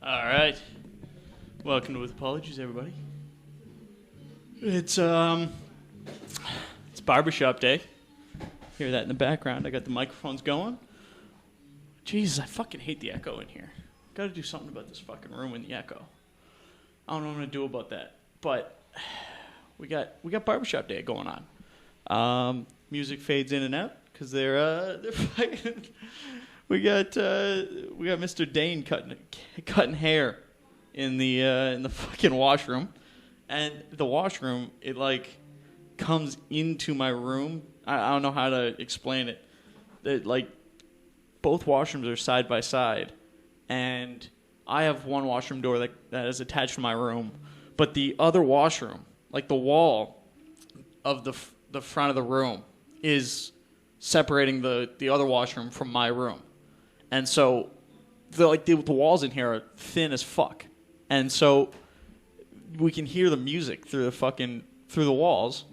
All right. Welcome to With Apologies, everybody. It's barbershop day. Hear that in the background. I got the microphones going. Jesus, I fucking hate the echo in here. Got to do something about this fucking room and the echo. I don't know what I'm gonna do about that. But we got barbershop day going on. Music fades in and out because they're fucking. We got Mr. Dane cutting hair in the fucking washroom, and the washroom it like comes into my room. I don't know how to explain it. That like both washrooms are side by side, and I have one washroom door that is attached to my room, but the other washroom, like the wall of the front of the room, is separating the other washroom from my room. And so, the walls in here are thin as fuck, and so we can hear the music through the walls.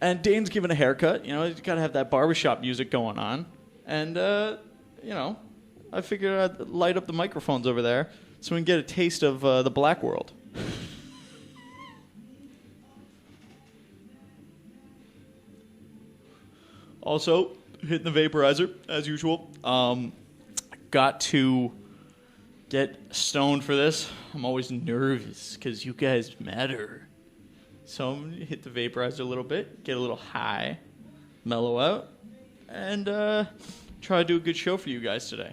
And Dane's giving a haircut. You know, he's got to have that barbershop music going on. And you know, I figured I'd light up the microphones over there so we can get a taste of the black world. Also, hitting the vaporizer as usual. Got to get stoned for this. I'm always nervous because you guys matter. So I'm going to hit the vaporizer a little bit, get a little high, mellow out, and try to do a good show for you guys today.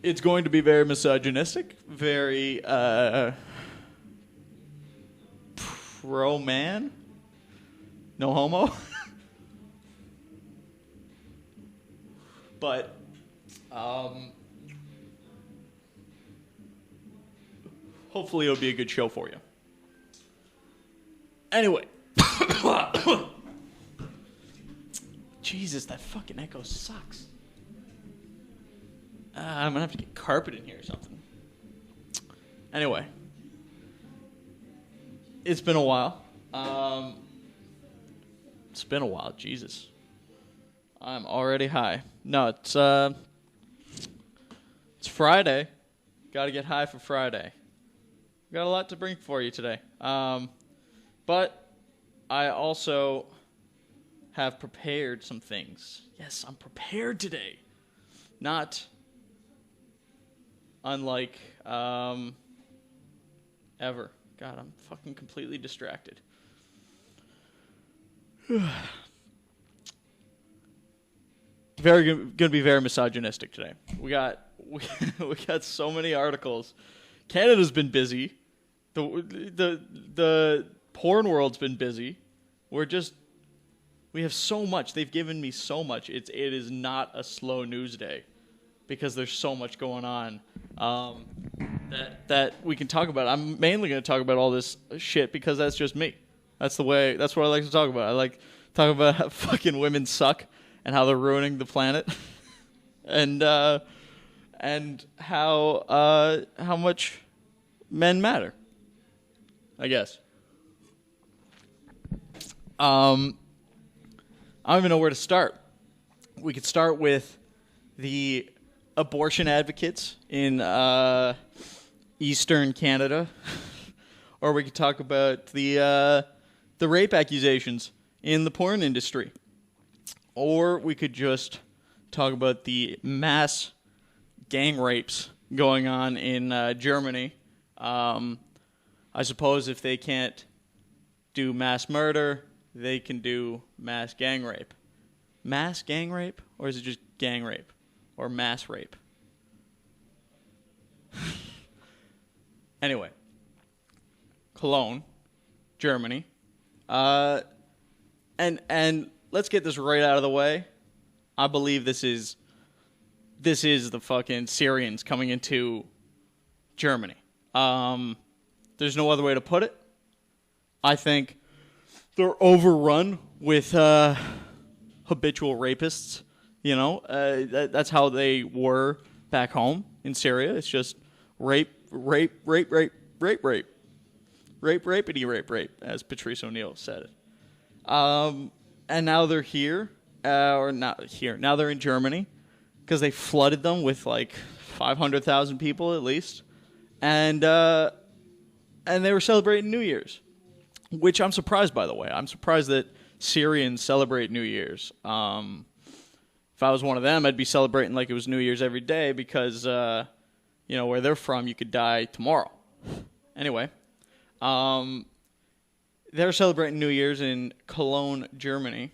It's going to be very misogynistic, very pro-man, no homo. But hopefully it'll be a good show for you. Anyway. Jesus, that fucking echo sucks. I'm going to have to get carpet in here or something. Anyway. It's been a while. Jesus. I'm already high. No, it's Friday. Got to get high for Friday. Got a lot to bring for you today. But I also have prepared some things. Yes, I'm prepared today. Not unlike ever. God, I'm fucking completely distracted. Going to be very misogynistic today. We got so many articles. Canada's been busy. The porn world's been busy. We have so much. They've given me so much. It is not a slow news day because there's so much going on that we can talk about. I'm mainly going to talk about all this shit because that's just me. That's what I like to talk about. I like talking about how fucking women suck and how they're ruining the planet, and how much men matter, I guess. I don't even know where to start. We could start with the abortion advocates in Eastern Canada, or we could talk about the rape accusations in the porn industry. Or we could just talk about the mass gang rapes going on in Germany. I suppose if they can't do mass murder, they can do mass gang rape. Mass gang rape? Or is it just gang rape? Or mass rape? Anyway. Cologne, Germany. And let's get this right out of the way. I believe this is the fucking Syrians coming into Germany. There's no other way to put it. I think they're overrun with habitual rapists. You know, that's how they were back home in Syria. It's just rape, rapity, rape, as Patrice O'Neill said it. And now they're here, or not here. Now they're in Germany because they flooded them with like 500,000 people at least. and they were celebrating New Year's, which I'm surprised, by the way. I'm surprised that Syrians celebrate New Year's. If I was one of them, I'd be celebrating like it was New Year's every day because, where they're from, you could die tomorrow. Anyway, they're celebrating New Year's in Cologne, Germany.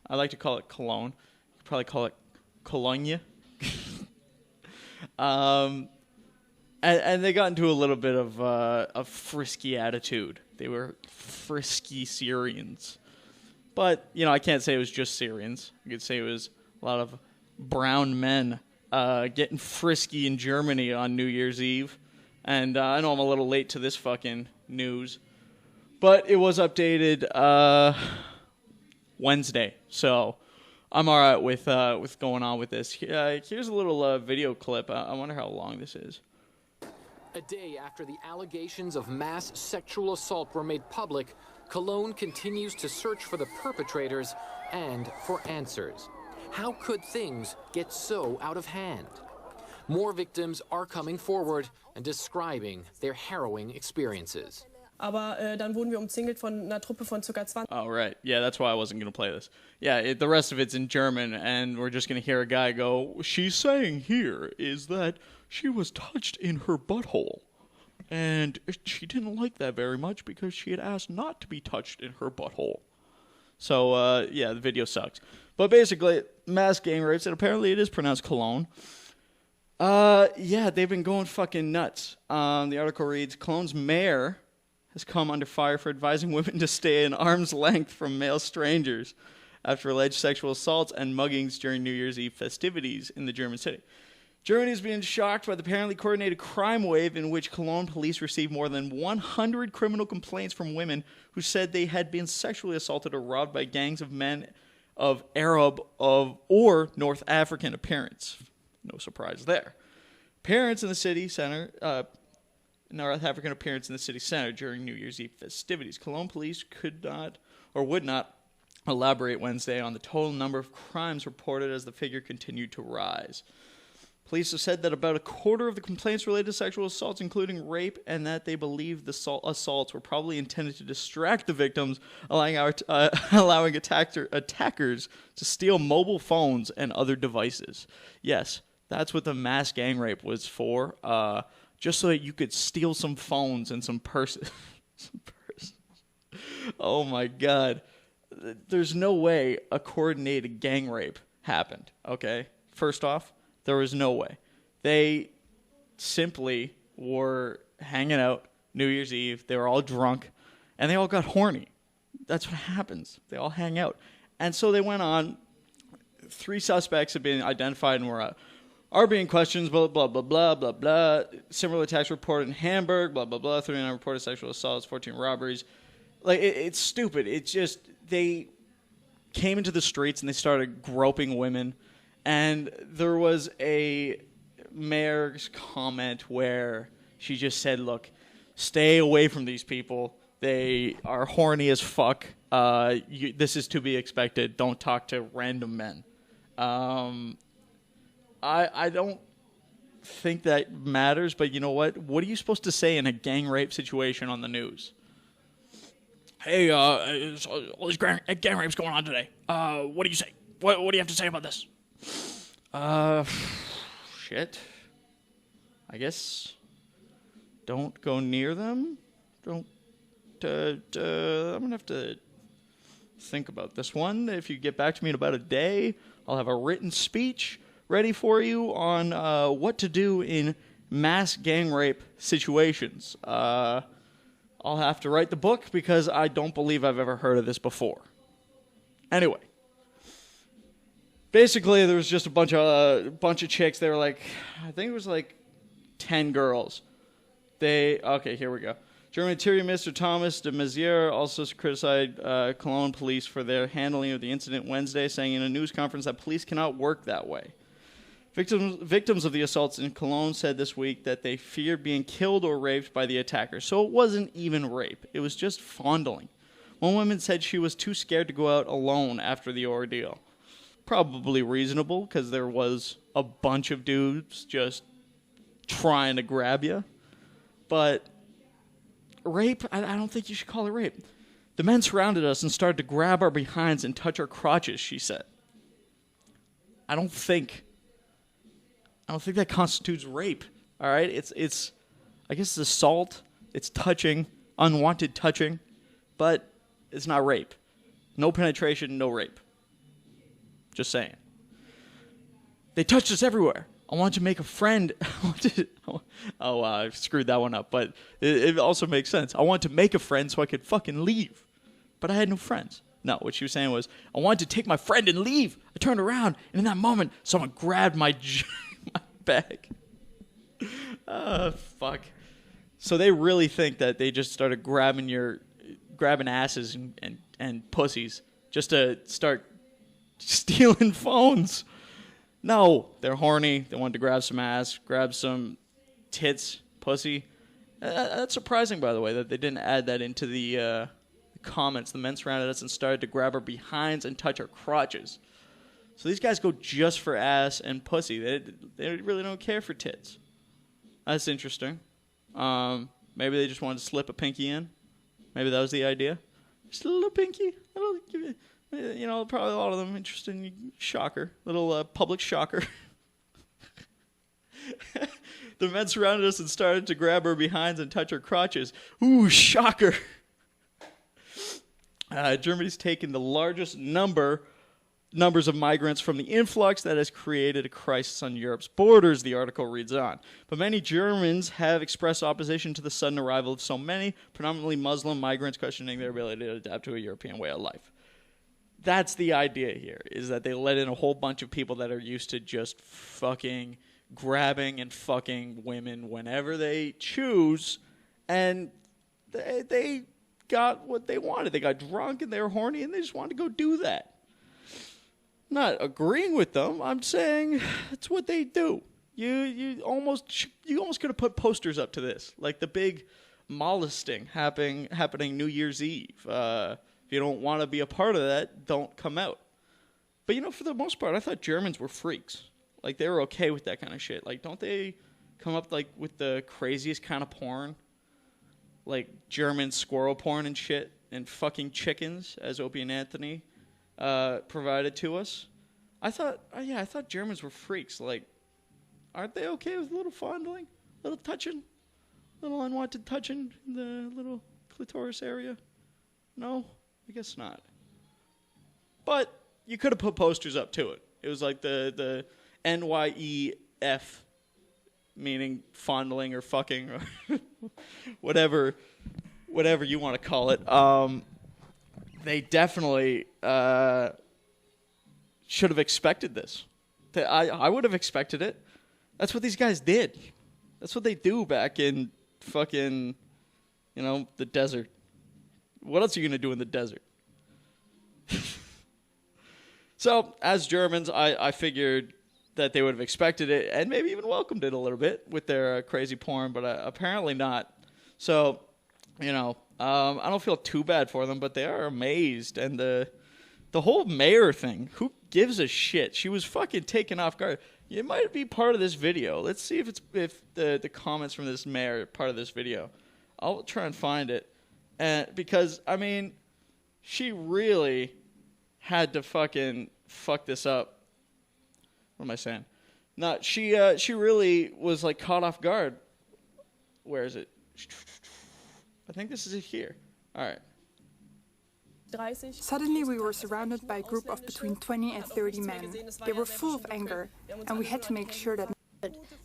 I like to call it Cologne. You could probably call it Cologne. And they got into a little bit of a frisky attitude. They were frisky Syrians. But, I can't say it was just Syrians. I could say it was a lot of brown men getting frisky in Germany on New Year's Eve. And I know I'm a little late to this fucking news. But it was updated Wednesday. So I'm all right with going on with this. Here's a little video clip. I wonder how long this is. A day after the allegations of mass sexual assault were made public, Cologne continues to search for the perpetrators and for answers. How could things get so out of hand? More victims are coming forward and describing their harrowing experiences. Aber dann wurden wir umzingelt von einer Truppe von ca. 20. Oh, right. Yeah, that's why I wasn't going to play this. Yeah, the rest of it's in German, and we're just going to hear a guy go, she's saying here is that she was touched in her butthole. And she didn't like that very much because she had asked not to be touched in her butthole. So, the video sucks. But basically, mass gang rapes, and apparently it is pronounced Cologne. They've been going fucking nuts. The article reads, Cologne's mayor has come under fire for advising women to stay an arm's length from male strangers after alleged sexual assaults and muggings during New Year's Eve festivities in the German city. Germany is being shocked by the apparently coordinated crime wave in which Cologne police received more than 100 criminal complaints from women who said they had been sexually assaulted or robbed by gangs of men of Arab or North African appearance. No surprise there. Parents in the city center, North African appearance in the city center during New Year's Eve festivities. Cologne police could not or would not elaborate Wednesday on the total number of crimes reported as the figure continued to rise. Police have said that about a quarter of the complaints related to sexual assaults, including rape, and that they believe the assaults were probably intended to distract the victims, allowing attackers to steal mobile phones and other devices. Yes, that's what the mass gang rape was for, just so that you could steal some phones and some purses. Oh my God. There's no way a coordinated gang rape happened, okay? First off, there was no way. They simply were hanging out New Year's Eve. They were all drunk, and they all got horny. That's what happens. They all hang out. And so they went on. 3 suspects have been identified and are being questioned, blah, blah, blah, blah, blah, blah. Similar attacks reported in Hamburg, blah, blah, blah. 39 reported sexual assaults, 14 robberies. It's stupid. It's just they came into the streets and they started groping women. And there was a mayor's comment where she just said, look, stay away from these people. They are horny as fuck. This is to be expected. Don't talk to random men. I don't think that matters, but you know what? What are you supposed to say in a gang rape situation on the news? Hey, all these gang rapes going on today. What do you say? What do you have to say about this? Shit. I guess don't go near them. I'm gonna have to think about this one. If you get back to me in about a day, I'll have a written speech ready for you on what to do in mass gang rape situations. I'll have to write the book because I don't believe I've ever heard of this before. Anyway. Basically, there was just a bunch of chicks. They were like, I think it was like 10 girls. Okay, here we go. German Interior Minister Thomas de Maizière also criticized Cologne police for their handling of the incident Wednesday, saying in a news conference that police cannot work that way. Victims of the assaults in Cologne said this week that they feared being killed or raped by the attackers. So it wasn't even rape. It was just fondling. One woman said she was too scared to go out alone after the ordeal. Probably reasonable, because there was a bunch of dudes just trying to grab you. But rape, I don't think you should call it rape. The men surrounded us and started to grab our behinds and touch our crotches, she said. I don't think that constitutes rape. All right? It's I guess it's assault, it's touching, unwanted touching, but it's not rape. No penetration, no rape. Just saying. They touched us everywhere. I wanted to make a friend. I screwed that one up, but it also makes sense. I wanted to make a friend so I could fucking leave, but I had no friends. No, what she was saying was, I wanted to take my friend and leave. I turned around, and in that moment, someone grabbed my bag. Fuck. So they really think that they just started grabbing asses and pussies just to start stealing phones. No, they're horny. They wanted to grab some ass, grab some tits, pussy. That's surprising, by the way, that they didn't add that into the comments. The men surrounded us and started to grab our behinds and touch our crotches. So these guys go just for ass and pussy. They really don't care for tits. That's interesting. Maybe they just wanted to slip a pinky in. Maybe that was the idea. Just a little pinky. Probably a lot of them interested in shocker. Little public shocker. The men surrounded us and started to grab our behinds and touch our crotches. Ooh, shocker. Germany's taken the largest numbers of migrants from the influx that has created a crisis on Europe's borders, the article reads on. But many Germans have expressed opposition to the sudden arrival of so many, predominantly Muslim migrants, questioning their ability to adapt to a European way of life. That's the idea here, is that they let in a whole bunch of people that are used to just fucking grabbing and fucking women whenever they choose, and they got what they wanted. They got drunk and they were horny and they just wanted to go do that. Not agreeing with them. I'm saying it's what they do. You almost could have put posters up to this, like the big molesting happening New Year's Eve. If you don't want to be a part of that, don't come out. But for the most part, I thought Germans were freaks. Like they were okay with that kind of shit. Like, don't they come up like with the craziest kind of porn, like German squirrel porn and shit, and fucking chickens, as Opie and Anthony provided to us? I thought Germans were freaks. Like, aren't they okay with a little fondling, a little touching, a little unwanted touching in the little clitoris area? No, I guess not. But you could have put posters up to it. It was like the NYEF, meaning fondling or fucking or whatever you want to call it. They definitely should have expected this. I would have expected it. That's what these guys did. That's what they do back in fucking, the desert. What else are you going to do in the desert? So, as Germans, I figured that they would have expected it and maybe even welcomed it a little bit with their crazy porn, but apparently not. So, I don't feel too bad for them, but they are amazed. And the whole mayor thing, who gives a shit? She was fucking taken off guard. It might be part of this video. Let's see if the comments from this mayor are part of this video. I'll try and find it. Because, she really had to fucking fuck this up. What am I saying? No, she really was like caught off guard. Where is it? I think this is it here. All right. Suddenly we were surrounded by a group of between 20 and 30 men. They were full of anger, and we had to make sure that...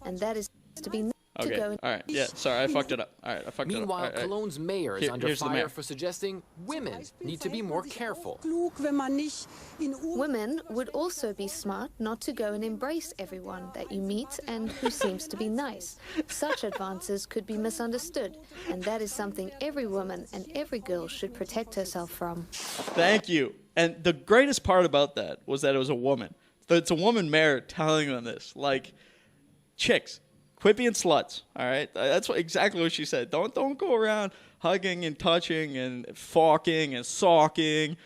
And that is to be... Okay, all right. Yeah, sorry, I fucked it up. All right, I fucked Meanwhile, it up. Cologne's mayor is under fire mayor. for suggesting women need to be more careful. Women would also be smart not to go and embrace everyone that you meet and who seems to be nice. Such advances could be misunderstood, and that is something every woman and every girl should protect herself from. Thank you. And the greatest part about that was that it was a woman. So it's a woman mayor telling them this. Like, chicks, quit being sluts, all right? That's exactly what she said. Don't go around hugging and touching and fucking and socking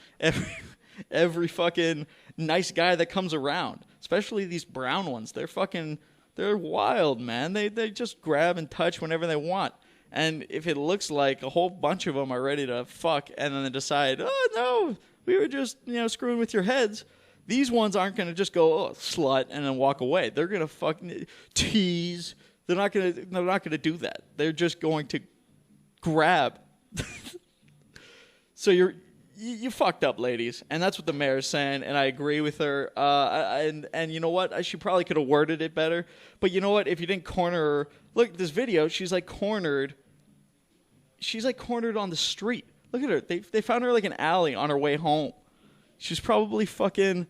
every fucking nice guy that comes around, especially these brown ones. They're wild, man. They just grab and touch whenever they want. And if it looks like a whole bunch of them are ready to fuck and then they decide, oh, no, we were just, screwing with your heads, these ones aren't going to just go, oh, slut, and then walk away. They're going to fucking tease. They're not going to do that. They're just going to grab. So you fucked up, ladies, and that's what the mayor's saying, and I agree with her. And you know what? She probably could have worded it better. But you know what? If you didn't corner her, look, this video, she's like cornered. She's like cornered on the street. Look at her. They found her like an alley on her way home. She's probably fucking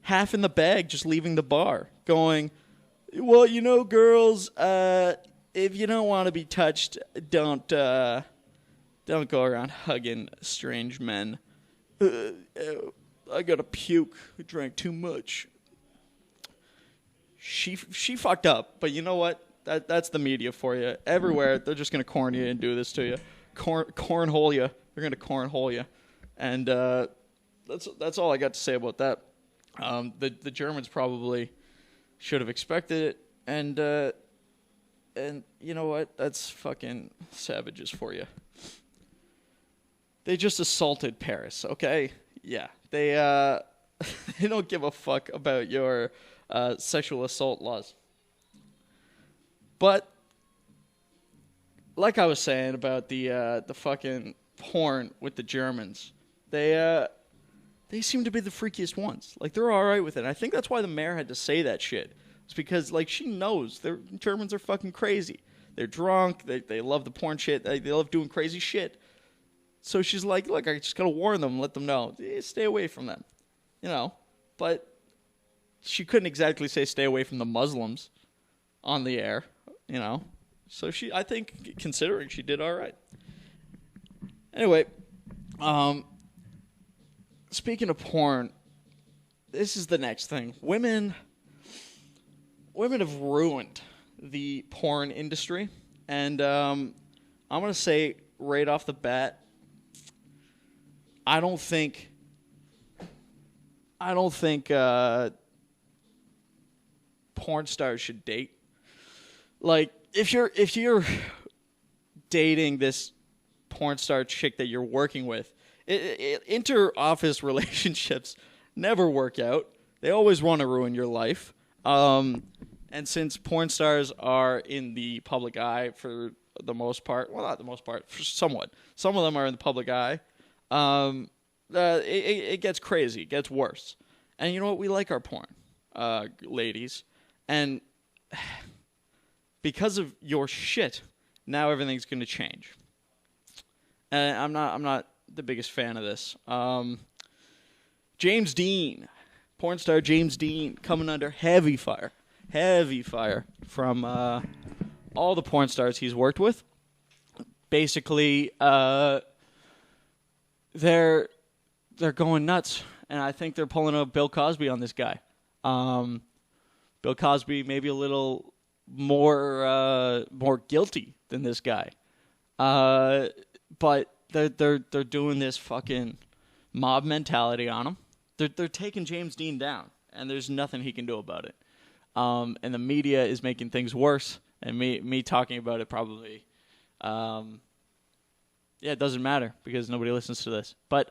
half in the bag, just leaving the bar, going, well, girls, if you don't want to be touched, don't go around hugging strange men. I gotta puke. I drank too much. She fucked up, but you know what? That's the media for you. Everywhere, they're just gonna corn you and do this to you. Cornhole you. They're gonna cornhole you, and that's all I got to say about that. The Germans probably should have expected it, and you know what? That's fucking savages for you. They just assaulted Paris, okay? Yeah, they they don't give a fuck about your sexual assault laws. But like I was saying about the fucking porn with the Germans, they seem to be the freakiest ones. Like, they're all right with it. I think that's why the mayor had to say that shit. It's because, like, she knows the Germans are fucking crazy. They're drunk. They love the porn shit. They love doing crazy shit. So she's like, look, I just got to warn them, let them know. Stay away from them. But she couldn't exactly say stay away from the Muslims on the air, So I think, considering, she did all right. Anyway, speaking of porn, this is the next thing. Women have ruined the porn industry. And I'm going to say right off the bat, I don't think porn stars should date. Like, if you're dating this porn star chick that you're working with, inter-office relationships never work out. They always want to ruin your life. And since porn stars are in the public eye for the most part, well, not the most part, somewhat. Some of them are in the public eye. It gets crazy. It gets worse. And you know what? We like our porn, ladies. And because of your shit, now everything's going to change. And I'm not the biggest fan of this. James Dean, porn star James Dean, coming under heavy fire from all the porn stars he's worked with. Basically, they're going nuts, and I think they're pulling a Bill Cosby on this guy. Bill Cosby maybe a little more guilty than this guy, but they're doing this fucking mob mentality on him. They're taking James Dean down, and there's nothing he can do about it. And the media is making things worse, and me talking about it probably. It doesn't matter because nobody listens to this. But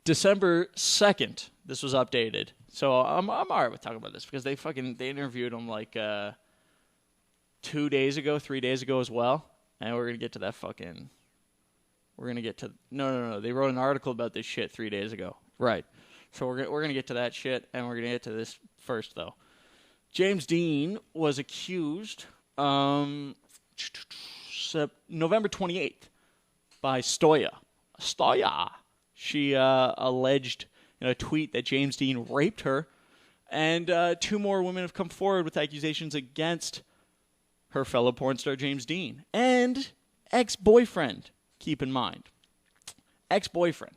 December 2nd, this was updated. So I'm all right with talking about this because they interviewed him like 3 days ago as well. And we're going to get to that fucking... No. They wrote an article about this shit 3 days ago. Right. So we're going to get to that shit, and we're going to get to this first, though. James Dean was accused... November 28th by Stoya. She alleged in a tweet that James Dean raped her, and 2 more women have come forward with accusations against her fellow porn star James Dean and ex-boyfriend. Keep in mind, ex-boyfriend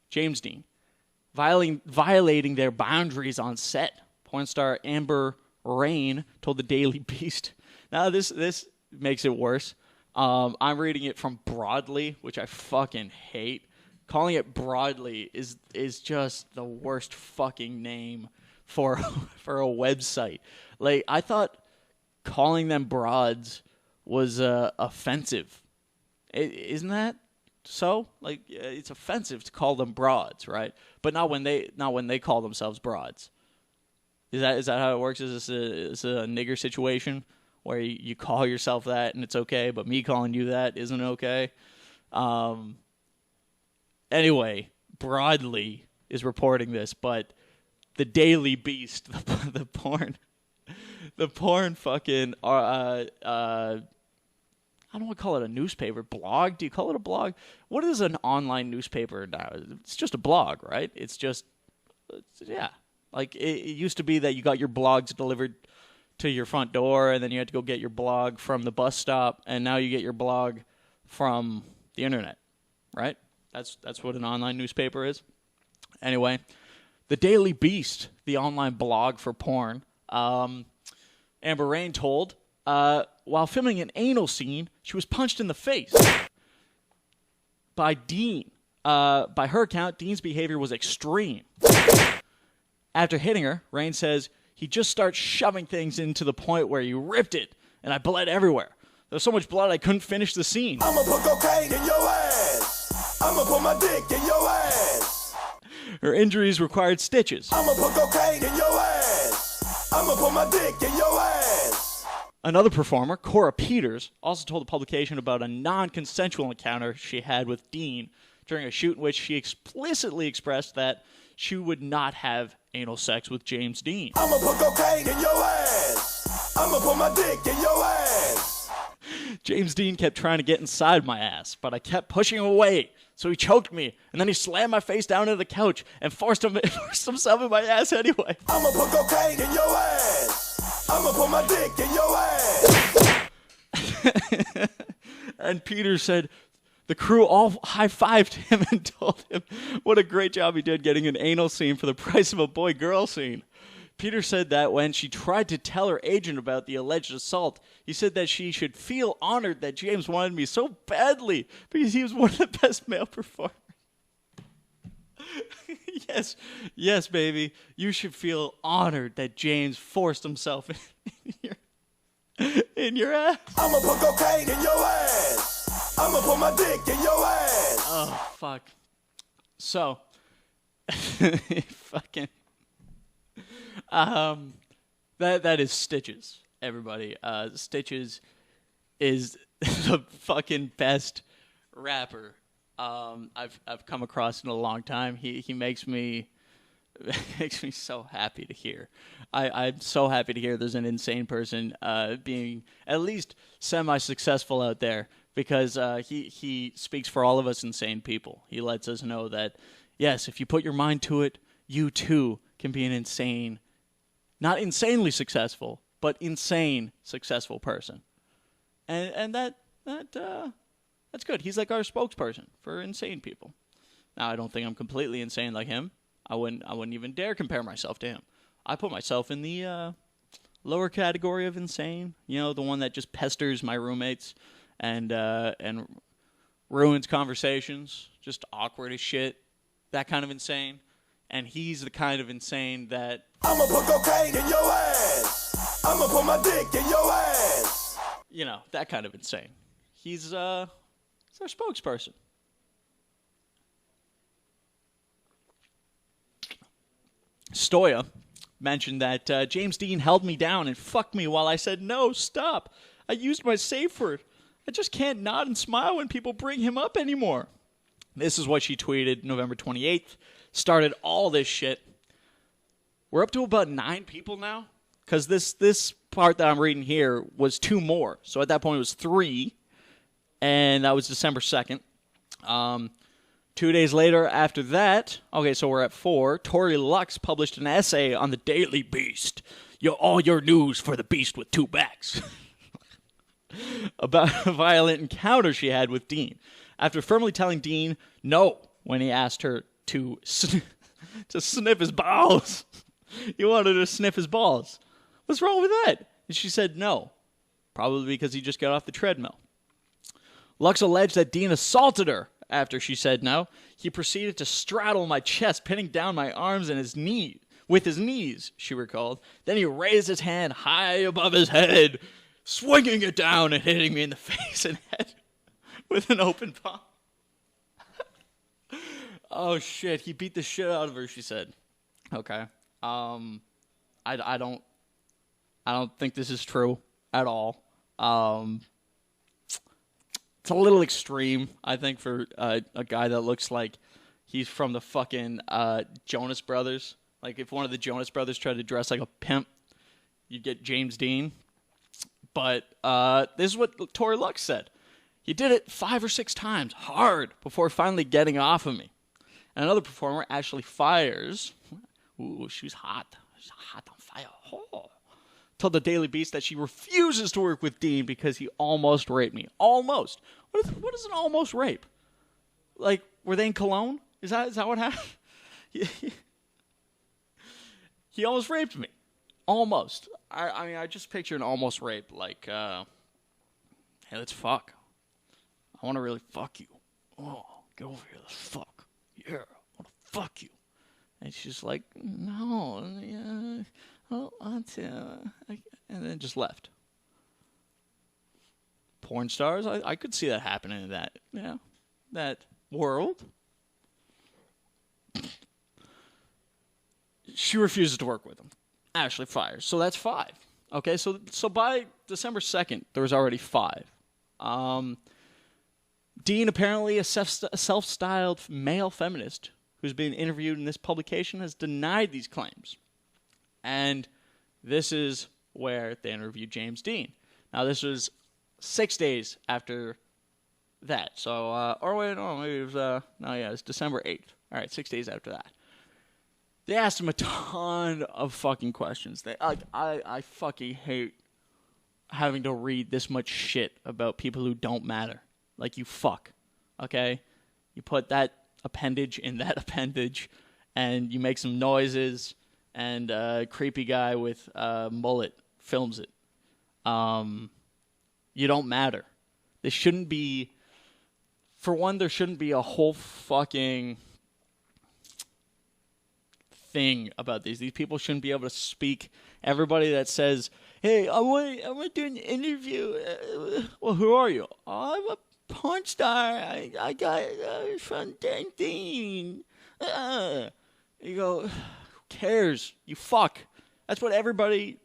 James Dean violating their boundaries on set. Porn star Amber Rain told the Daily Beast. Now this makes it worse. I'm reading it from Broadly, which I fucking hate. Calling it Broadly is just the worst fucking name for a website. Like, I thought calling them broads was offensive. Isn't that so? Like, it's offensive to call them broads, right? But not when they call themselves broads. Is that how it works? Is this a nigger situation where you call yourself that and it's okay, but me calling you that isn't okay? Anyway, Broadly is reporting this, but the Daily Beast, the porn fucking I don't want to call it a newspaper. Blog? Do you call it a blog? What is an online newspaper now? It's just a blog, right? Yeah. Like, it used to be that you got your blogs delivered to your front door, and then you had to go get your blog from the bus stop, and now you get your blog from the internet, right? That's what an online newspaper is. Anyway, the Daily Beast, the online blog for porn, Amber Rain told, while filming an anal scene, she was punched in the face by Dean. By her account, Dean's behavior was extreme. After hitting her, Rain says, he just starts shoving things into the point where he ripped it, and I bled everywhere. There was so much blood I couldn't finish the scene. I'ma put cocaine in your ass. I'ma put my dick in your ass. Her injuries required stitches. I'ma put cocaine in your ass. I'ma put my dick in your ass. Another performer, Cora Peters, also told the publication about a non-consensual encounter she had with Dean during a shoot in which she explicitly expressed that she would not have anal sex with James Dean. I'ma put cocaine in your ass. I'ma put my dick in your ass. James Dean kept trying to get inside my ass, but I kept pushing him away. So he choked me, and then he slammed my face down into the couch and forced himself in my ass anyway. I'ma put cocaine in your ass. I'ma put my dick in your ass. And Peter said the crew all high-fived him and told him what a great job he did getting an anal scene for the price of a boy-girl scene. Peter said that when she tried to tell her agent about the alleged assault, he said that she should feel honored that James wanted me so badly because he was one of the best male performers. Yes, baby. You should feel honored that James forced himself in your ass. I'ma put cocaine in your ass. I'ma put my dick in your ass. Oh, fuck. So, fucking... that is Stitches, everybody. Stitches is the fucking best rapper I've come across in a long time. He makes me so happy to hear. I'm so happy to hear there's an insane person being at least semi-successful out there, because he speaks for all of us insane people. He lets us know that, yes, if you put your mind to it, you too can be an insane, not insanely successful, but insane successful person. And that's good. He's like our spokesperson for insane people. Now, I don't think I'm completely insane like him. I wouldn't even dare compare myself to him. I put myself in the lower category of insane. You know, the one that just pesters my roommates and ruins conversations, just awkward as shit. That kind of insane. And he's the kind of insane that... I'ma put cocaine in your ass. I'ma put my dick in your ass. You know, that kind of insane. He's our spokesperson. Stoya mentioned that James Dean held me down and fucked me while I said, no, stop. I used my safe word. I just can't nod and smile when people bring him up anymore. This is what she tweeted November 28th. Started all this shit. We're up to about 9 people now, because this part that I'm reading here was 2 more. So at that point it was 3, and that was December 2nd. 2 days later after that, okay, so we're at 4, Tori Lux published an essay on the Daily Beast. All your news for the Beast with 2 backs. About a violent encounter she had with Dean. After firmly telling Dean no when he asked her to sniff his balls. He wanted to sniff his balls. What's wrong with that? And she said no. Probably because he just got off the treadmill. Lux alleged that Dean assaulted her after she said no. He proceeded to straddle my chest, pinning down my arms and his knees, she recalled. Then he raised his hand high above his head, swinging it down and hitting me in the face and head with an open palm. Oh shit, he beat the shit out of her, she said. Okay. I don't think this is true at all. It's a little extreme, I think, for a guy that looks like he's from the fucking Jonas Brothers. Like, if one of the Jonas Brothers tried to dress like a pimp, you'd get James Dean. But this is what Tori Lux said. He did it 5 or 6 times, hard, before finally getting off of me. And another performer, Ashley Fires, ooh, she was hot. She's hot on fire. Oh. Told the Daily Beast that she refuses to work with Dean because he almost raped me. Almost. What is an almost rape? Like, were they in Cologne? Is that what happened? He almost raped me. Almost. I mean, I just picture an almost rape like, hey, let's fuck. I want to really fuck you. Oh, get over here. Let's fuck. Yeah, I want to fuck you. And she's like, no, yeah, I don't want to. And then just left. Porn stars, I could see that happening in that world. She refuses to work with him. Ashley Fires. So that's 5. Okay, so by December 2nd, there was already 5. Dean, apparently a self-styled male feminist who's been interviewed in this publication, has denied these claims. And this is where they interviewed James Dean. Now, this was 6 days after that. So, maybe it was, it's December 8th. All right, 6 days after that. They asked him a ton of fucking questions. I fucking hate having to read this much shit about people who don't matter. Like, you fuck, okay? You put that appendage in that appendage, and you make some noises, and a creepy guy with a mullet films it. You don't matter. This shouldn't be... For one, there shouldn't be a whole fucking thing about these. These people shouldn't be able to speak. Everybody that says, hey, I want to do an interview. Well, who are you? Oh, I'm a porn star. I got from Dean. You go, who cares? You fuck. That's what everybody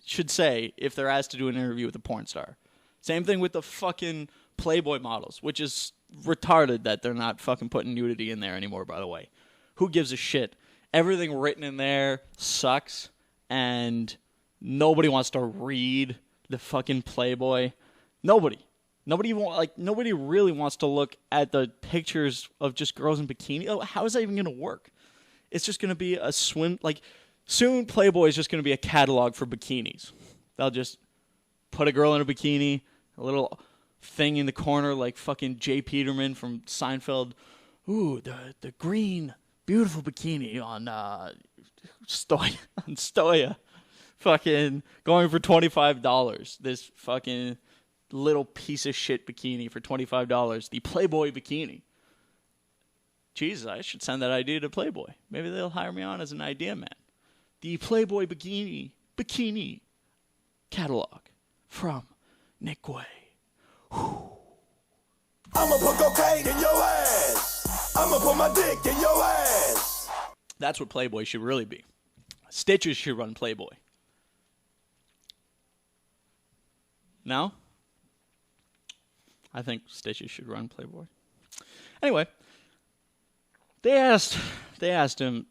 should say if they're asked to do an interview with a porn star. Same thing with the fucking Playboy models, which is retarded that they're not fucking putting nudity in there anymore, by the way. Who gives a shit? Everything written in there sucks, and nobody wants to read the fucking Playboy. Nobody really wants to look at the pictures of just girls in bikini. Oh, how is that even going to work? It's just going to be a swim. Like, soon Playboy is just going to be a catalog for bikinis. They'll just put a girl in a bikini, a little thing in the corner like fucking Jay Peterman from Seinfeld. Ooh, the green, beautiful bikini on Stoya. Fucking going for $25. This fucking little piece of shit bikini for $25. The Playboy bikini. Jesus, I should send that idea to Playboy. Maybe they'll hire me on as an idea man. The Playboy bikini catalog from Nick Way. I'ma put cocaine in your ass. I'ma put my dick in your ass. That's what Playboy should really be. Stitches should run Playboy. No? I think Stitches should run Playboy. Anyway, they asked him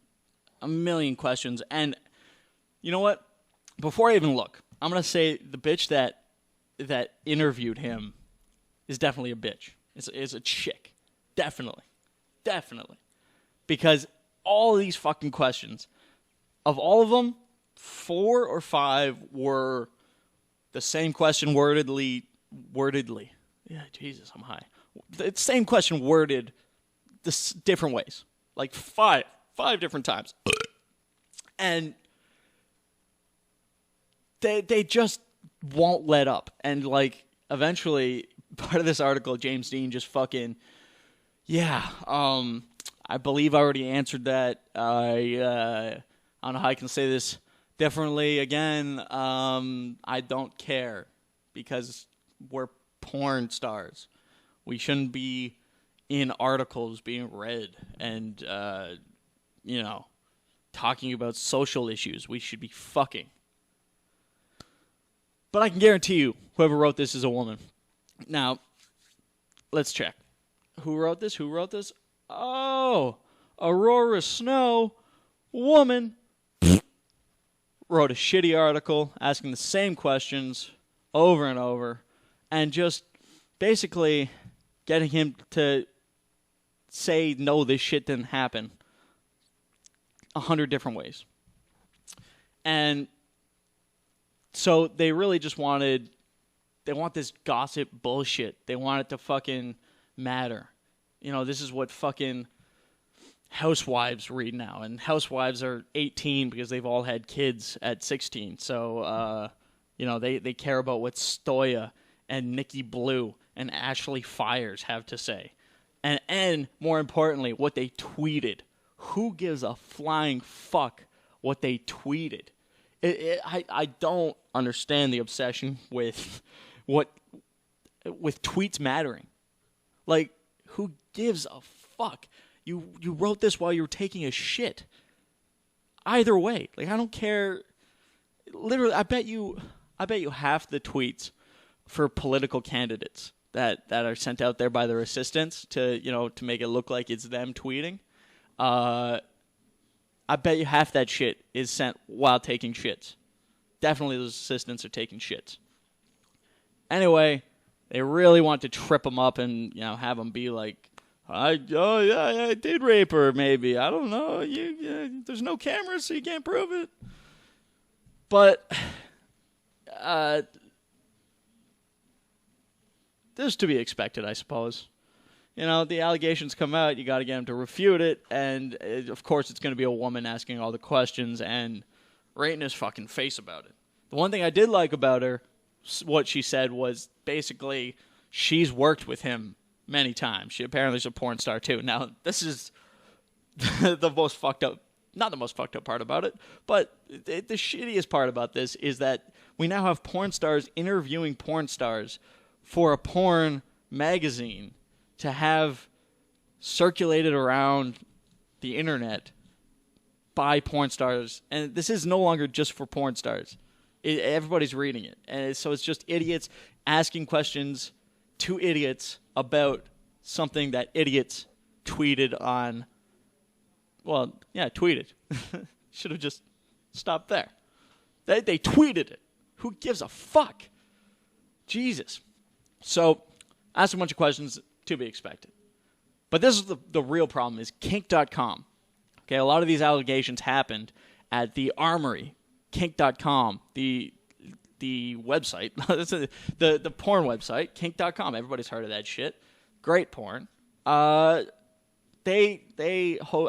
a million questions, and you know what? Before I even look, I'm gonna say the bitch that interviewed him is definitely a bitch. It's a chick. Definitely. Because all of these fucking questions, of all of them, 4 or 5 were the same question wordedly. Yeah, Jesus, I'm high. The same question worded different ways. Like 5 different times. And they just won't let up. And like eventually, part of this article, James Dean just fucking, I believe I already answered that. I don't know how I can say this differently again. I don't care. because we're porn stars. We shouldn't be in articles being read and, talking about social issues. We should be fucking. But I can guarantee you, whoever wrote this is a woman. Now, let's check. Who wrote this? Oh, Aurora Snow, woman, wrote a shitty article asking the same questions over and over and just basically getting him to say, no, this shit didn't happen 100 different ways. And so they really just want this gossip bullshit. They want it to fucking matter. This is what fucking housewives read now. And housewives are 18 because they've all had kids at 16. So, they care about what Stoya and Nikki Blue and Ashley Fires have to say. And more importantly, what they tweeted. Who gives a flying fuck what they tweeted? I don't understand the obsession with tweets mattering. Like, who gives a fuck? You wrote this while you were taking a shit. Either way, like, I don't care. Literally, I bet you half the tweets for political candidates that are sent out there by their assistants to make it look like it's them tweeting. I bet you half that shit is sent while taking shits. Definitely those assistants are taking shits. Anyway, they really want to trip them up and have them be like, I did rape her, maybe. I don't know. There's no cameras, so you can't prove it. But this is to be expected, I suppose. The allegations come out, you got to get them to refute it, and of course it's going to be a woman asking all the questions and right in his fucking face about it. The one thing I did like about her, what she said was basically she's worked with him many times. She apparently is a porn star too. Now, this is the most fucked up, not the most fucked up part about it, but the shittiest part about this is that we now have porn stars interviewing porn stars for a porn magazine to have circulated around the internet by porn stars. And this is no longer just for porn stars. Everybody's reading it. And so it's just idiots asking questions to idiots about something that idiots tweeted on. Well, yeah, tweeted. Should have just stopped there. They tweeted it. Who gives a fuck? Jesus. So, asked a bunch of questions. To be expected. But this is the real problem is kink.com. Okay, a lot of these allegations happened at the Armory, kink.com, the website, the porn website, kink.com. Everybody's heard of that shit. Great porn. They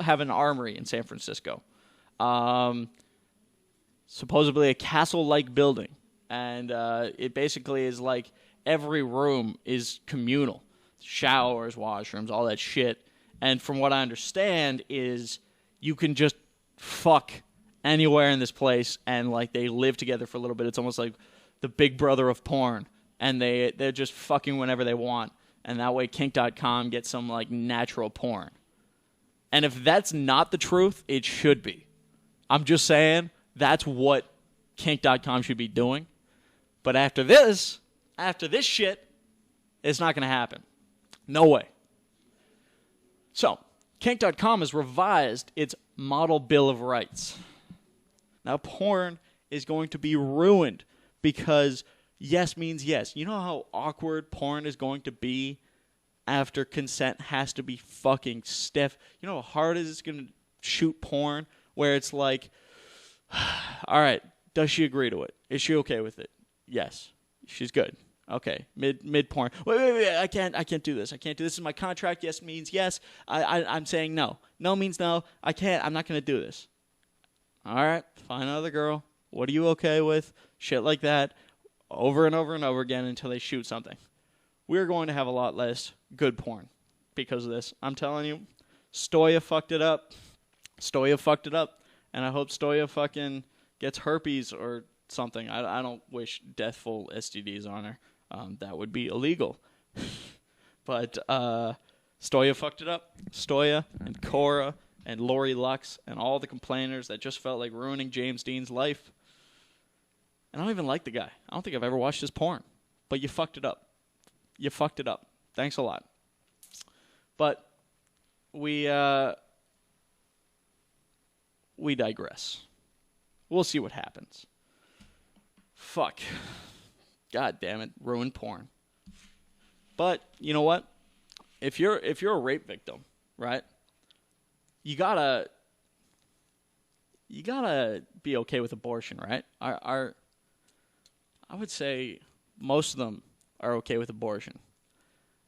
have an Armory in San Francisco. Supposedly a castle-like building. And it basically is like every room is communal. Showers, washrooms, all that shit. And from what I understand is you can just fuck anywhere in this place and like they live together for a little bit. It's almost like the big brother of porn. And they're just fucking whenever they want. And that way kink.com gets some like natural porn. And if that's not the truth, it should be. I'm just saying that's what kink.com should be doing. But after this shit, it's not going to happen. No way. So, kink.com has revised its model bill of rights. Now, porn is going to be ruined because yes means yes. You know how awkward porn is going to be after consent has to be fucking stiff? You know how hard it is going to shoot porn where it's like, all right, does she agree to it? Is she okay with it? Yes. She's good. Okay, mid porn. Wait, I can't do this. I can't do this. This is my contract. Yes means yes. I'm saying no. No means no. I can't. I'm not going to do this. All right, find another girl. What are you okay with? Shit like that, over and over and over again until they shoot something. We're going to have a lot less good porn because of this. I'm telling you, Stoya fucked it up. And I hope Stoya fucking gets herpes or something. I don't wish deathful STDs on her. That would be illegal. But Stoya fucked it up. Stoya and Cora and Lori Lux and all the complainers that just felt like ruining James Dean's life. And I don't even like the guy. I don't think I've ever watched his porn. But you fucked it up. You fucked it up. Thanks a lot. But we digress. We'll see what happens. Fuck. God damn it. Ruined porn. But you know what? If you're a rape victim, right? You gotta be okay with abortion, right? I would say most of them are okay with abortion.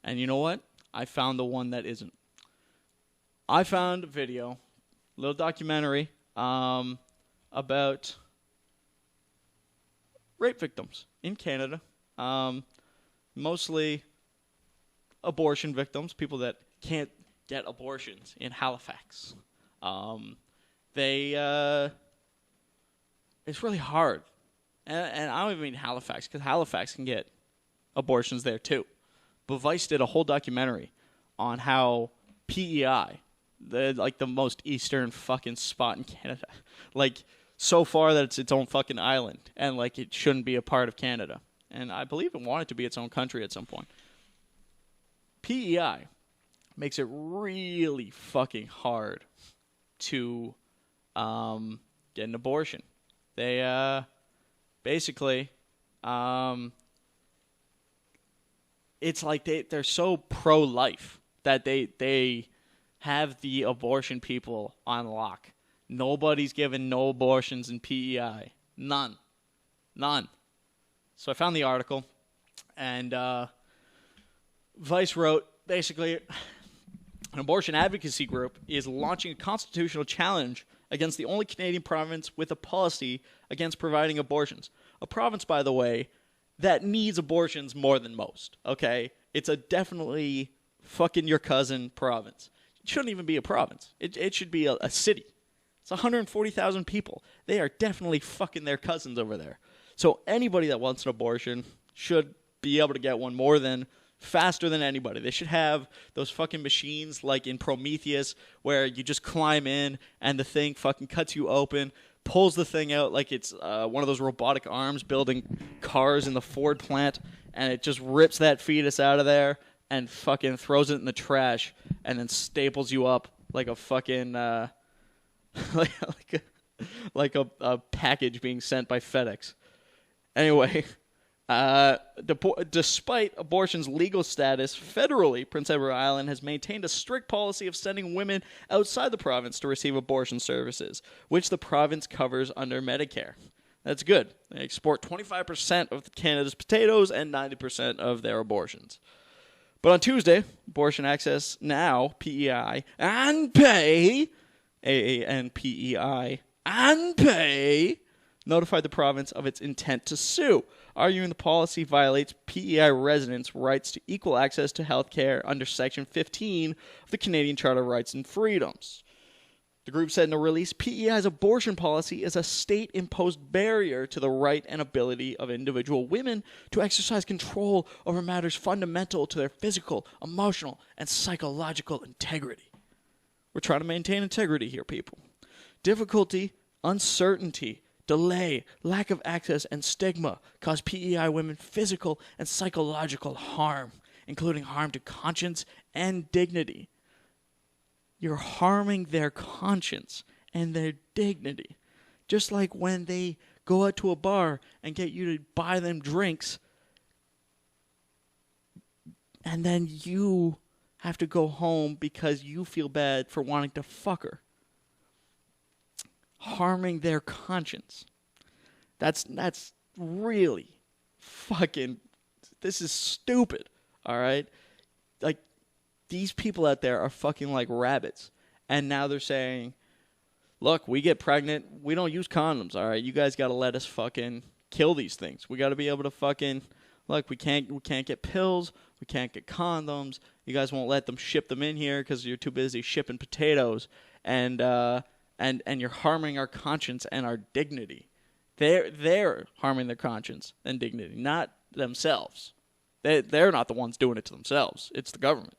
And you know what? I found the one that isn't. I found a video, little documentary, about rape victims in Canada. Mostly abortion victims, people that can't get abortions in Halifax. It's really hard. And I don't even mean Halifax, because Halifax can get abortions there too. But Vice did a whole documentary on how PEI, the most eastern fucking spot in Canada, like so far that it's its own fucking island, and like it shouldn't be a part of Canada. And I believe it wanted to be its own country at some point. PEI makes it really fucking hard to get an abortion. They basically it's like they're so pro-life that they have the abortion people on lock. Nobody's given no abortions in PEI. None. So I found the article, and Vice wrote, basically, an abortion advocacy group is launching a constitutional challenge against the only Canadian province with a policy against providing abortions. A province, by the way, that needs abortions more than most, okay? It's a definitely fucking your cousin province. It shouldn't even be a province. It should be a city. It's 140,000 people. They are definitely fucking their cousins over there. So anybody that wants an abortion should be able to get one faster than anybody. They should have those fucking machines like in Prometheus where you just climb in and the thing fucking cuts you open, pulls the thing out like it's one of those robotic arms building cars in the Ford plant, and it just rips that fetus out of there and fucking throws it in the trash and then staples you up like a fucking like a package being sent by FedEx. Anyway, despite abortion's legal status federally, Prince Edward Island has maintained a strict policy of sending women outside the province to receive abortion services, which the province covers under Medicare. That's good. They export 25% of Canada's potatoes and 90% of their abortions. But on Tuesday, Abortion Access Now, PEI, and Pay, AANPEI, and Pay, notified the province of its intent to sue, arguing the policy violates PEI residents' rights to equal access to health care under Section 15 of the Canadian Charter of Rights and Freedoms. The group said in a release, PEI's abortion policy is a state-imposed barrier to the right and ability of individual women to exercise control over matters fundamental to their physical, emotional, and psychological integrity. We're trying to maintain integrity here, people. Difficulty, uncertainty, delay, lack of access, and stigma cause PEI women physical and psychological harm, including harm to conscience and dignity. You're harming their conscience and their dignity. Just like when they go out to a bar and get you to buy them drinks, and then you have to go home because you feel bad for wanting to fuck her. Harming their conscience. That's really fucking, this is stupid, all right? Like, these people out there are fucking like rabbits. And now they're saying, look, we get pregnant, we don't use condoms, all right? You guys got to let us fucking kill these things. We got to be able to fucking, look, we can't get pills, we can't get condoms. You guys won't let them ship them in here because you're too busy shipping potatoes. And you're harming our conscience and our dignity. They're harming their conscience and dignity, not themselves. They're not the ones doing it to themselves. It's the government.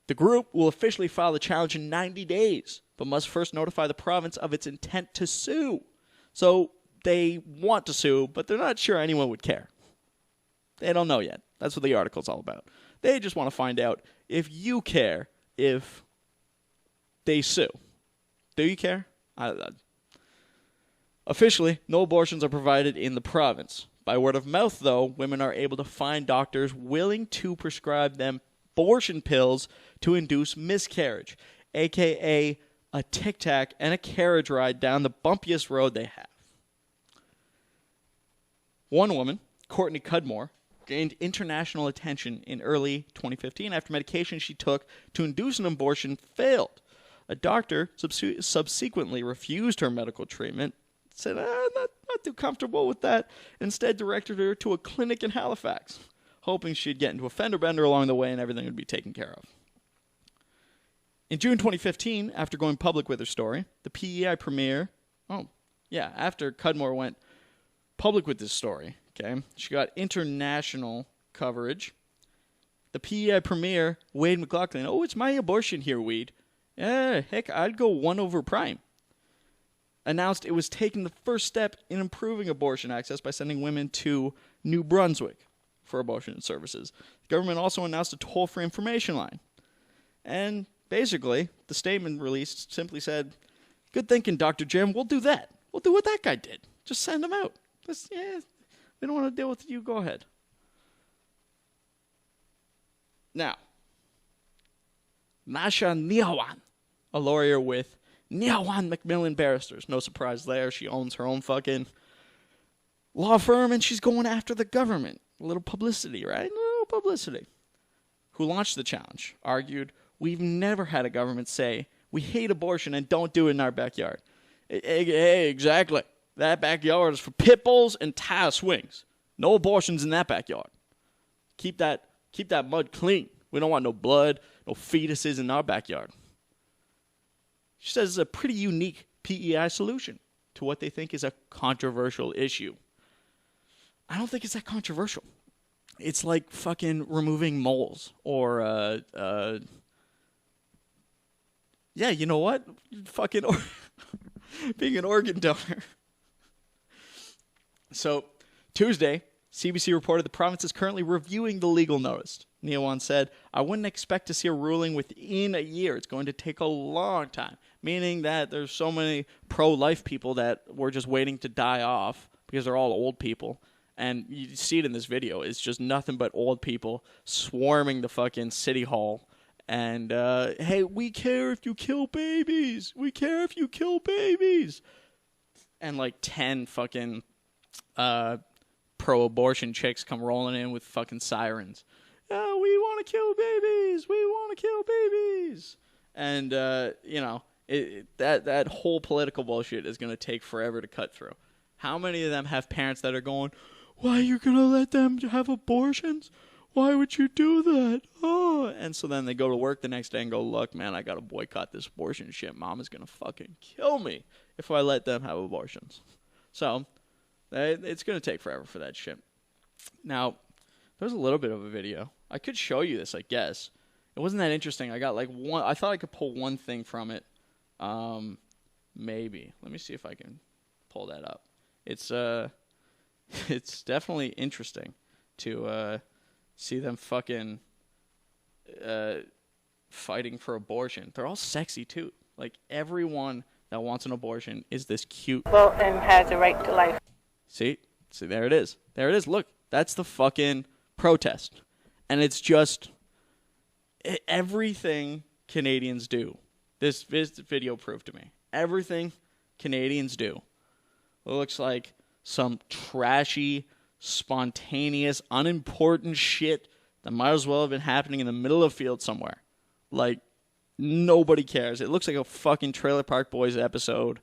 The group will officially file the challenge in 90 days, but must first notify the province of its intent to sue. So they want to sue, but they're not sure anyone would care. They don't know yet. That's what the article's all about. They just want to find out if you care if they sue. Do you care? Officially, no abortions are provided in the province. By word of mouth, though, women are able to find doctors willing to prescribe them abortion pills to induce miscarriage, a.k.a. a tic-tac and a carriage ride down the bumpiest road they have. One woman, Courtney Cudmore, gained international attention in early 2015 after medication she took to induce an abortion failed. A doctor subsequently refused her medical treatment, said, not too comfortable with that, and instead directed her to a clinic in Halifax, hoping she'd get into a fender bender along the way and everything would be taken care of. In June 2015, after going public with her story, the PEI premier, after Cudmore went public with this story, she got international coverage. The PEI premier, Wade McLaughlin, it's my abortion here, Wade. Yeah, heck, I'd go 1 over prime. Announced it was taking the first step in improving abortion access by sending women to New Brunswick for abortion services. The government also announced a toll-free information line. And basically, the statement released simply said, "Good thinking, Dr. Jim, we'll do that. We'll do what that guy did. Just send him out. We don't want to deal with you, go ahead." Now, Masha Nihawan, a lawyer with Nihawan Macmillan Barristers. No surprise there. She owns her own fucking law firm, and she's going after the government. A little publicity, right? A little publicity. Who launched the challenge, argued, "We've never had a government say, we hate abortion and don't do it in our backyard." Hey, exactly. That backyard is for pit bulls and tire swings. No abortions in that backyard. Keep that mud clean. We don't want no blood, no fetuses in our backyard. She says it's a pretty unique PEI solution to what they think is a controversial issue. I don't think it's that controversial. It's like fucking removing moles or, you know what? Fucking being an organ donor. So, Tuesday, CBC reported the province is currently reviewing the legal notice. Nihawan said, "I wouldn't expect to see a ruling within a year. It's going to take a long time," meaning that there's so many pro-life people that we're just waiting to die off because they're all old people. And you see it in this video. It's just nothing but old people swarming the fucking city hall. And, hey, we care if you kill babies. We care if you kill babies. And like 10 fucking pro-abortion chicks come rolling in with fucking sirens. "Oh, we want to kill babies. We want to kill babies." And, that whole political bullshit is going to take forever to cut through. How many of them have parents that are going, "Why, you're going to let them have abortions? Why would you do that? Oh." And so then they go to work the next day and go, "Look, man, I got to boycott this abortion shit. Mom is going to fucking kill me if I let them have abortions." So it's going to take forever for that shit. Now, there's a little bit of a video. I could show you this, I guess. It wasn't that interesting. I got like one. I thought I could pull one thing from it. Maybe. Let me see if I can pull that up. It's definitely interesting to see them fucking fighting for abortion. They're all sexy too. Like everyone that wants an abortion is this cute. Well, and has a right to life. See, there it is. There it is. Look, that's the fucking protest, and it's just everything Canadians do. This video proved to me everything Canadians do. It looks like some trashy, spontaneous, unimportant shit that might as well have been happening in the middle of a field somewhere. Like, nobody cares. It looks like a fucking Trailer Park Boys episode.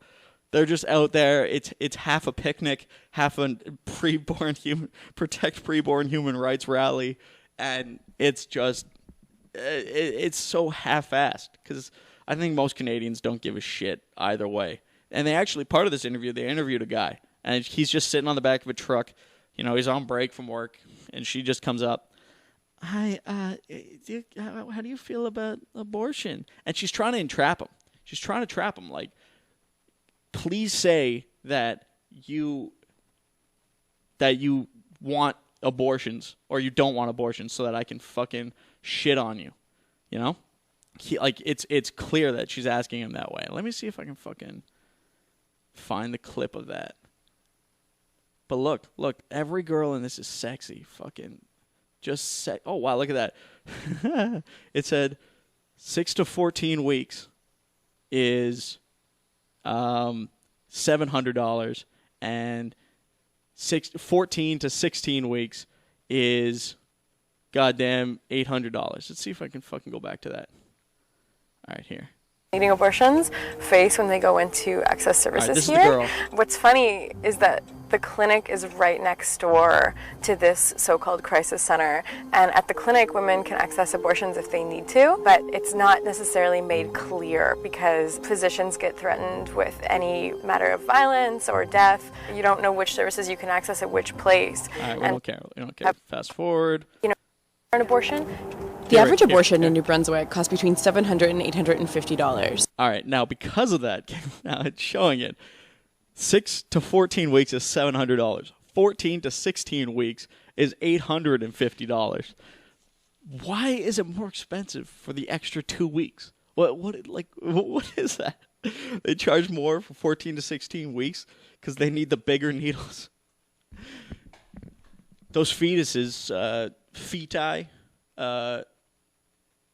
They're just out there. It's half a picnic, half a protect preborn human rights rally, and it's just it's so half-assed because I think most Canadians don't give a shit either way. And they actually, part of this interview, they interviewed a guy. And he's just sitting on the back of a truck. You know, he's on break from work. And she just comes up. Hi, how do you feel about abortion? And she's trying to entrap him. She's trying to trap him. Like, please say that you want abortions or you don't want abortions so that I can fucking shit on you. You know? It's clear that she's asking him that way. Let me see if I can fucking find the clip of that. But look, every girl in this is sexy. Fucking just oh wow, look at that. It said 6 to 14 weeks is $700 and 14 to 16 weeks is goddamn $800. Let's see if I can fucking go back to that. All right, here. Needing abortions face when they go into access services this is here. the girl. What's funny is that the clinic is right next door to this so-called crisis center, and at the clinic women can access abortions if they need to, but it's not necessarily made clear because physicians get threatened with any matter of violence or death. You don't know which services you can access at which place. All right, we don't care. We don't care. Fast forward. You know, an abortion. The average abortion in New Brunswick costs between $700 and $850. All right, now because of that, now it's showing it. 6 to 14 weeks is $700. 14 to 16 weeks is $850. Why is it more expensive for the extra 2 weeks? What is that? They charge more for 14 to 16 weeks because they need the bigger needles. Those fetuses, feti,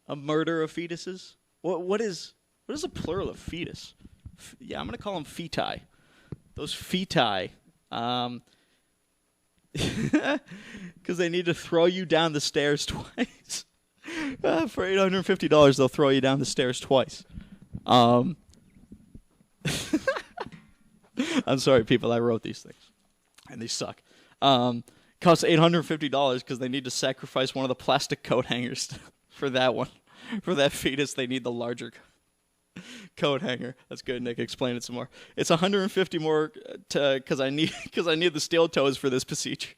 a murder of fetuses. What is a plural of fetus? Yeah, I'm gonna call them feti. Those feti, because they need to throw you down the stairs twice. For $850, they'll throw you down the stairs twice. I'm sorry, people. I wrote these things, and they suck. Costs $850 because they need to sacrifice one of the plastic coat hangers for that one. For that fetus, they need the larger coat hanger. That's good, Nick. Explain it some more. It's $150 more because I need the steel toes for this procedure,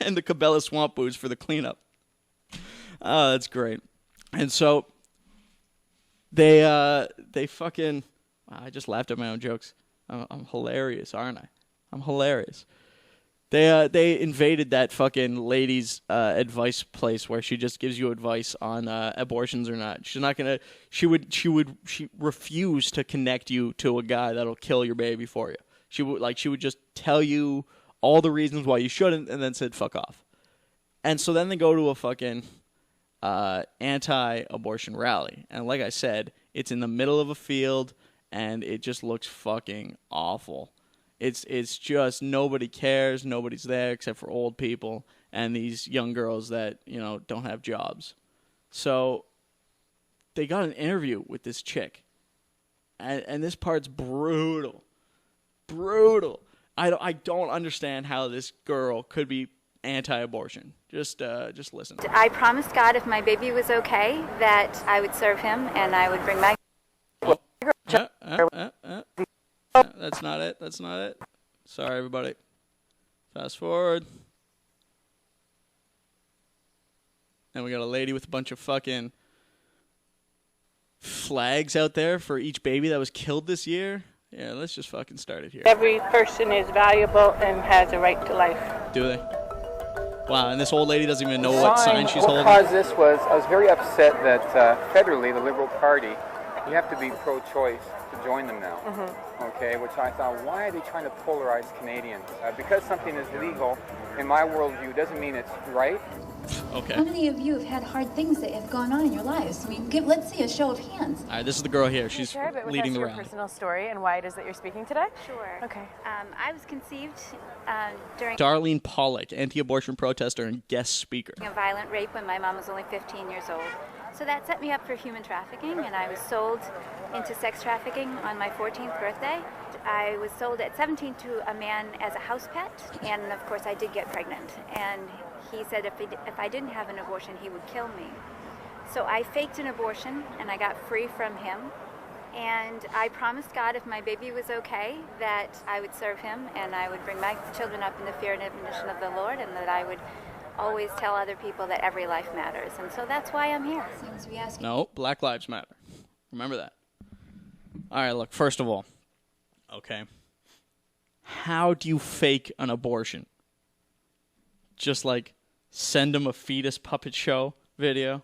and the Cabela swamp boots for the cleanup. Oh, that's great. And so they fucking. Wow, I just laughed at my own jokes. I'm hilarious, aren't I? I'm hilarious. They invaded that fucking lady's advice place where she just gives you advice on abortions or not. She's not gonna. She refused to connect you to a guy that'll kill your baby for you. She would just tell you all the reasons why you shouldn't, and then said fuck off. And so then they go to a fucking anti-abortion rally, and like I said, it's in the middle of a field, and it just looks fucking awful. It's just nobody cares. Nobody's there except for old people and these young girls that, you know, don't have jobs. So they got an interview with this chick. And this part's brutal. Brutal. I don't understand how this girl could be anti-abortion. Just listen. I promised God if my baby was okay that I would serve him and I would bring my... That's not it. That's not it. Sorry, everybody. Fast forward. And we got a lady with a bunch of fucking flags out there for each baby that was killed this year. Yeah, let's just fucking start it here. Every person is valuable and has a right to life. Do they? Wow, and this old lady doesn't even know what sign she's holding. What caused this was, I was very upset that federally, the Liberal Party, you have to be pro-choice to join them now. Okay, which I thought, why are they trying to polarize Canadians? Because something is legal, in my worldview, doesn't mean it's right. Okay. How many of you have had hard things that have gone on in your lives? I mean, let's see a show of hands. All right, this is the girl here. She's share a bit with leading us the your round. personal story and why it is that you're speaking today? Sure. Okay. I was conceived during Darlene Pollock, anti-abortion protester and guest speaker. a violent rape when my mom was only 15 years old. So that set me up for human trafficking, and I was sold into sex trafficking on my 14th birthday. I was sold at 17 to a man as a house pet, and of course I did get pregnant. And he said if I didn't have an abortion, he would kill me. So I faked an abortion, and I got free from him. And I promised God if my baby was okay, that I would serve him and I would bring my children up in the fear and admonition of the Lord, and that I would always tell other people that every life matters. And so that's why I'm here. No, Black Lives Matter. Remember that. All right, look, first of all, okay, how do you fake an abortion? Just like send them a fetus puppet show video?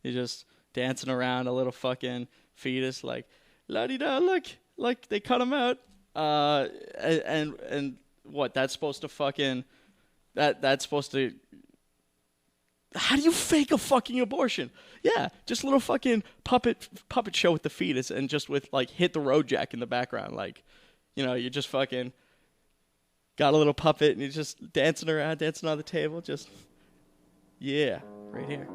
You're just dancing around a little fucking fetus like, la-di-da, look, they cut him out. And what, that's supposed to fucking, that's supposed to, how do you fake a fucking abortion? Yeah, just a little fucking puppet show with the fetus and just with, like, Hit the Road Jack in the background. Like, you know, you just fucking got a little puppet and you're just dancing around, dancing on the table. Just, yeah, right here.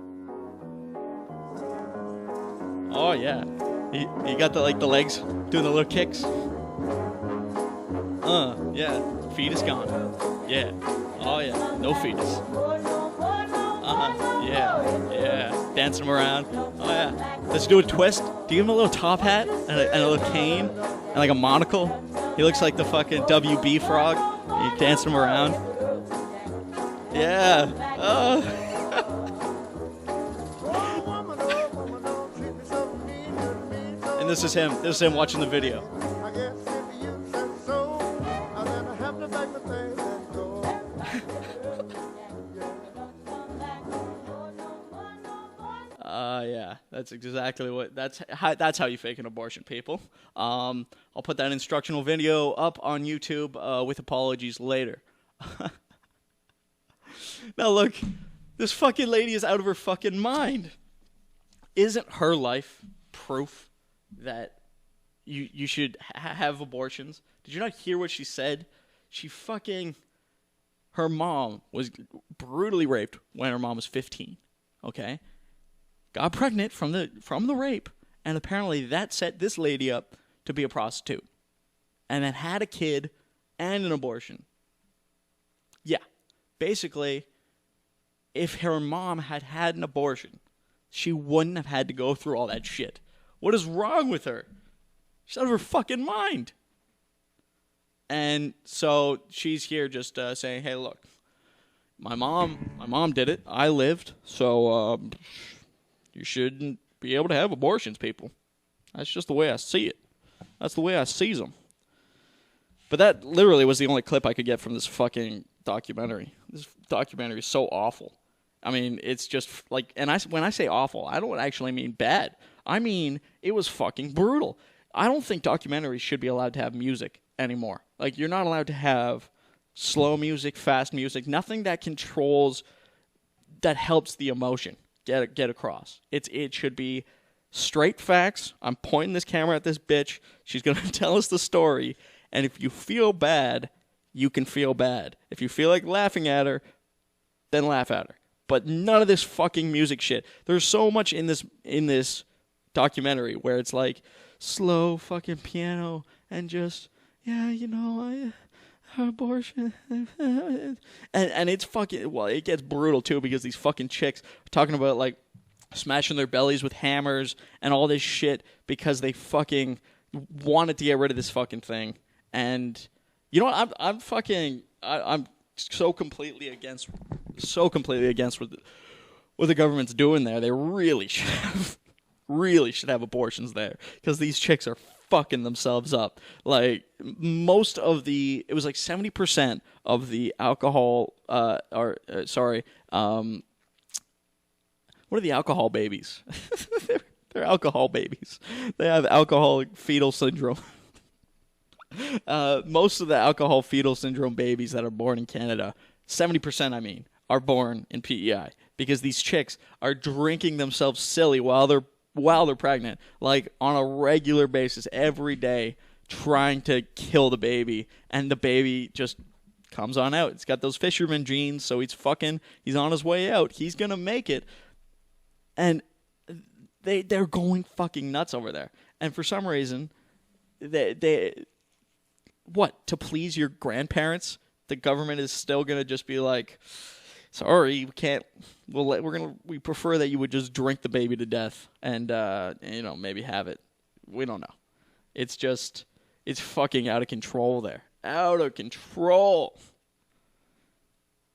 Oh, yeah. You got the, like, the legs doing the little kicks. Yeah. Fetus gone. Yeah. Oh, yeah. No fetus. Yeah. Dancing him around. Oh, yeah. Let's do a twist. Do you give him a little top hat and a little cane and, like, a monocle? He looks like the fucking WB frog. You dancing him around. Yeah. Oh. And this is him. This is him watching the video. Yeah, that's exactly what. That's how you fake an abortion, people. I'll put that instructional video up on YouTube with apologies later. Now look, this fucking lady is out of her fucking mind. Isn't her life proof that you should have abortions? Did you not hear what she said? Her mom was brutally raped when her mom was 15. Okay. Got pregnant from the rape, and apparently that set this lady up to be a prostitute, and then had a kid and an abortion. Yeah, basically, if her mom had had an abortion, she wouldn't have had to go through all that shit. What is wrong with her? She's out of her fucking mind. And so she's here just saying, "Hey, look, my mom did it. I lived, so." You shouldn't be able to have abortions, people. That's just the way I see it. That's the way I sees them. But that literally was the only clip I could get from this fucking documentary. This documentary is so awful. I mean, it's just like, and when I say awful, I don't actually mean bad. I mean, it was fucking brutal. I don't think documentaries should be allowed to have music anymore. Like, you're not allowed to have slow music, fast music, nothing that controls, that helps the emotion get across. It should be straight facts. I'm pointing this camera at this bitch. She's going to tell us the story. And if you feel bad, you can feel bad. If you feel like laughing at her, then laugh at her. But none of this fucking music shit. There's so much in this documentary where it's like slow fucking piano and just, yeah, you know, abortion. And it's fucking, well, it gets brutal too, because these fucking chicks are talking about, like, smashing their bellies with hammers and all this shit because they fucking wanted to get rid of this fucking thing. And you know what? I'm so completely against what the government's doing there. They really should have abortions there, because these chicks are fucking themselves up. Like, most of it was like 70% of the alcohol, what are the alcohol babies? They're alcohol babies. They have alcoholic fetal syndrome. Most of the alcohol fetal syndrome babies that are born in Canada, 70% I mean, are born in PEI, because these chicks are drinking themselves silly while they're pregnant, like on a regular basis every day, trying to kill the baby, and the baby just comes on out. It's got those fisherman genes, so he's on his way out. He's gonna make it. And they're going fucking nuts over there. And for some reason, they to please your grandparents, the government is still gonna just be like, sorry, we can't. We prefer that you would just drink the baby to death and maybe have it. We don't know. It's fucking out of control there. Out of control.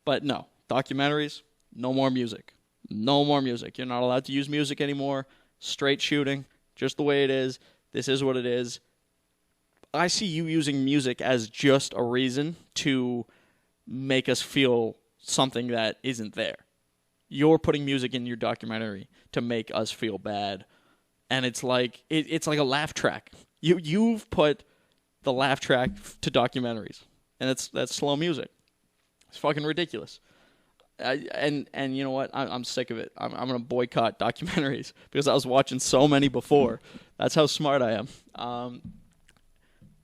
But no, documentaries, no more music. No more music. You're not allowed to use music anymore. Straight shooting, just the way it is. This is what it is. I see you using music as just a reason to make us feel something that isn't there. You're putting music in your documentary to make us feel bad. And it's like it's like a laugh track. You've put the laugh track to documentaries. And that's slow music. It's fucking ridiculous. And you know what? I'm sick of it. I'm going to boycott documentaries because I was watching so many before. That's how smart I am.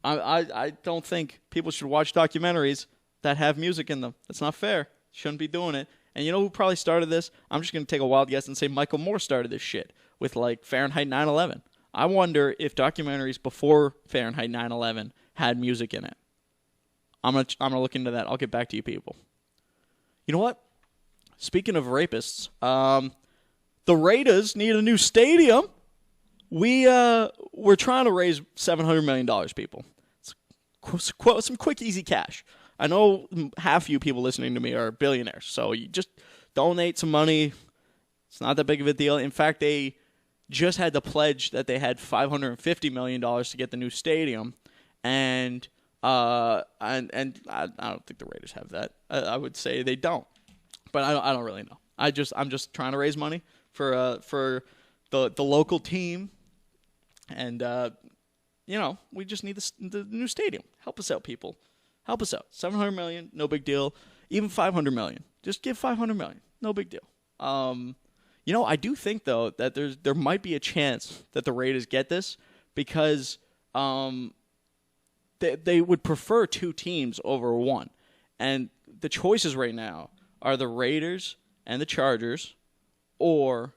I don't think people should watch documentaries that have music in them. That's not fair. Shouldn't be doing it. And you know who probably started this? I'm just going to take a wild guess and say Michael Moore started this shit with like Fahrenheit 9/11. I wonder if documentaries before Fahrenheit 9/11 had music in it. I'm gonna look into that. I'll get back to you people. You know what? Speaking of rapists, the Raiders need a new stadium. We're trying to raise $700 million, people. It's some quick, easy cash. I know half you people listening to me are billionaires, so you just donate some money. It's not that big of a deal. In fact, they just had to pledge that they had $550 million to get the new stadium, and I don't think the Raiders have that. I would say they don't, but I don't really know. I'm just trying to raise money for the local team, and we just need the new stadium. Help us out, people. Help us out. $700 million, no big deal. Even $500 million, just give $500 million, no big deal. I do think though that there might be a chance that the Raiders get this because they would prefer two teams over one, and the choices right now are the Raiders and the Chargers, or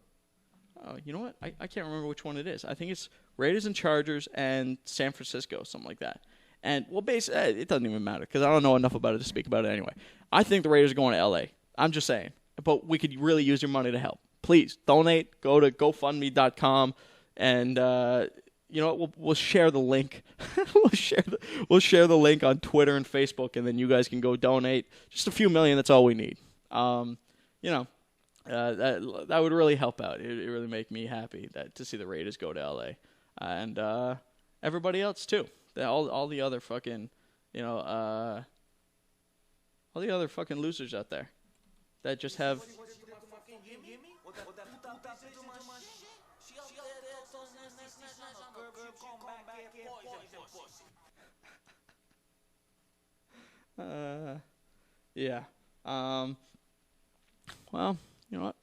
you know what? I can't remember which one it is. I think it's Raiders and Chargers and San Francisco, something like that. And, well, basically, it doesn't even matter because I don't know enough about it to speak about it anyway. I think the Raiders are going to L.A. I'm just saying. But we could really use your money to help. Please, donate. Go to GoFundMe.com. And, we'll share the link. we'll share the link on Twitter and Facebook, and then you guys can go donate. Just a few million, that's all we need. That would really help out. It really make me happy to see the Raiders go to L.A. And everybody else, too. All the other fucking, all the other fucking losers out there that just have. Yeah. Well, you know what?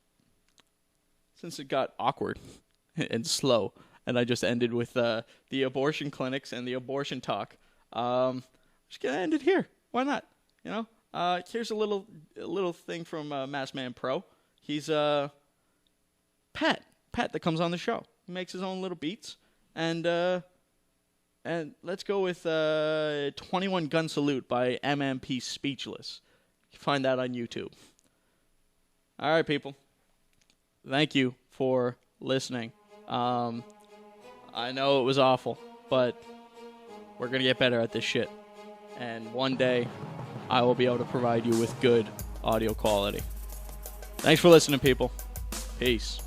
Since it got awkward and slow, and I just ended with the abortion clinics and the abortion talk. I'm just gonna end it here. Why not? Here's a little thing from Mass Man Pro. He's Pat that comes on the show. He makes his own little beats, and let's go with 21 Gun Salute by MMP Speechless. You can find that on YouTube. All right, people. Thank you for listening. I know it was awful, but we're going to get better at this shit. And one day, I will be able to provide you with good audio quality. Thanks for listening, people. Peace.